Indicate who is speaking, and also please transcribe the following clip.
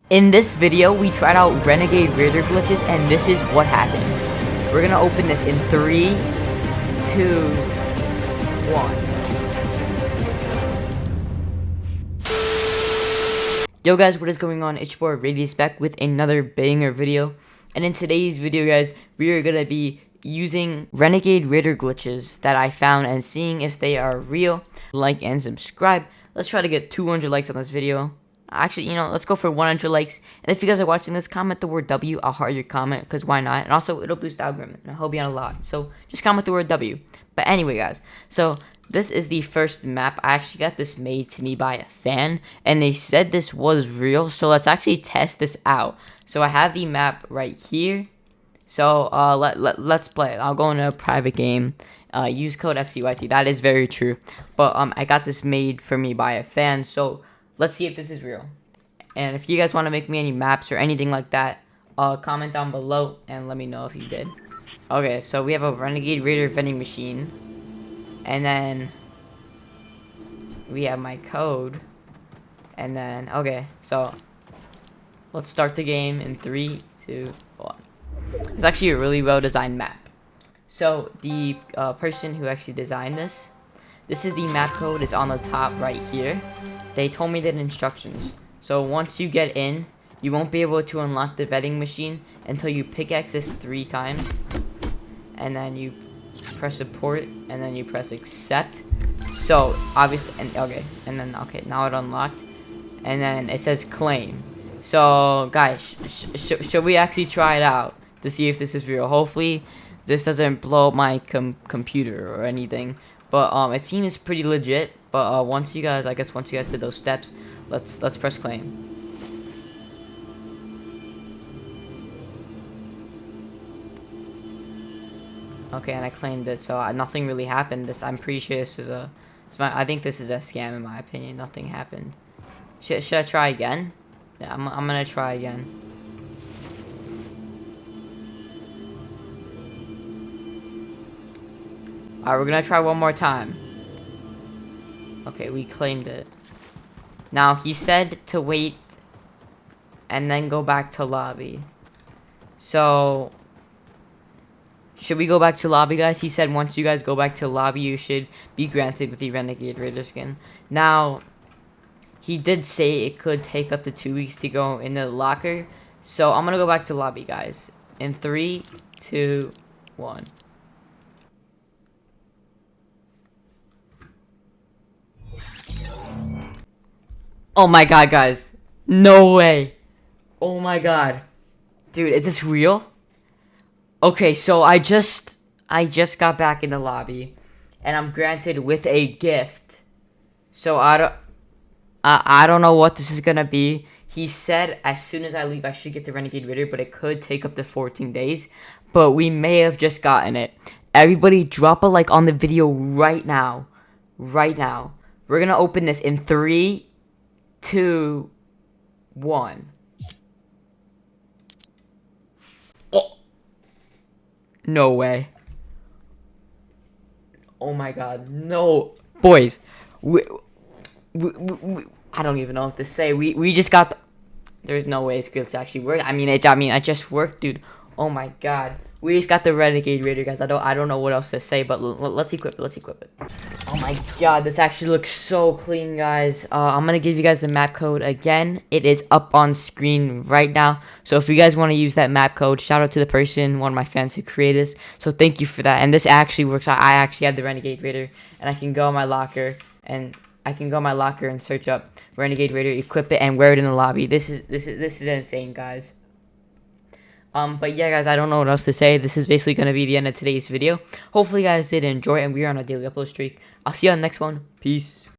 Speaker 1: In this video, we tried out Renegade Raider glitches, and this is what happened. We're gonna open this in 3, 2, 1. Yo guys, what is going on? It's your boy RAIDER back with another banger video. And in today's video, guys, we are gonna be using Renegade Raider glitches that I found and seeing if they are real. Like and subscribe. Let's try to get 200 likes on this video. Actually, let's go for 100 likes. And if you guys are watching this, comment the word W. I'll heart your comment, because why not? And also, it'll boost the algorithm, and I'll help you out a lot. So, just comment the word W. But anyway, guys, so this is the first map. I actually got this made to me by a fan, and they said this was real. So, let's actually test this out. So, I have the map right here. So, let's play it. I'll go into a private game. Use code FCYT. That is very true. But I got this made for me by a fan, so let's see if this is real. And if you guys want to make me any maps or anything like that, comment down below and let me know if you did. Okay, so we have a Renegade Raider vending machine. And then we have my code. And then, okay, so let's start the game in 3, 2, 1. It's actually a really well-designed map. So the person who actually designed this is the map code. It's on the top right here. They told me the instructions. So once you get in, you won't be able to unlock the vending machine until you pickaxe this 3 times. And then you press support, and then you press accept. So obviously, and then now it unlocked. And then it says claim. So guys, should we actually try it out to see if this is real? Hopefully this doesn't blow up my computer or anything. But it seems pretty legit. But once you guys did those steps, let's press claim. Okay, and I claimed it, so nothing really happened. I'm pretty sure this is I think this is a scam in my opinion. Nothing happened. Should I try again? Yeah, I'm gonna try again. Alright, we're gonna try one more time. Okay, we claimed it. Now, he said to wait and then go back to lobby. So, should we go back to lobby, guys? He said once you guys go back to lobby, you should be granted with the Renegade Raider skin. Now, he did say it could take up to 2 weeks to go in the locker. So, I'm gonna go back to lobby, guys. In 3, 2, 1. Oh my god, guys. No way. Oh my god. Dude, is this real? Okay, so I just got back in the lobby, and I'm granted with a gift. So I don't know what this is gonna be. He said as soon as I leave I should get the Renegade Raider, but it could take up to 14 days. But we may have just gotten it. Everybody drop a like on the video right now. Right now. We're gonna open this in 3, 2, 1. Oh. No way. Oh my god, no. Boys, I don't even know what to say. We just got there's no way it's good to actually work. I mean it just worked, dude. Oh my god. We just got the Renegade Raider, guys. I don't know what else to say, but let's equip it. Let's equip it. Oh my god, this actually looks so clean, guys. I'm gonna give you guys the map code again. It is up on screen right now. So if you guys want to use that map code, shout out to the person, one of my fans who created this. So thank you for that. And this actually works. I actually have the Renegade Raider, and I can go in my locker and search up Renegade Raider, equip it, and wear it in the lobby. This is insane, guys. But yeah, guys, I don't know what else to say. This is basically going to be the end of today's video. Hopefully, you guys did enjoy, and we are on a daily upload streak. I'll see you on the next one. Peace.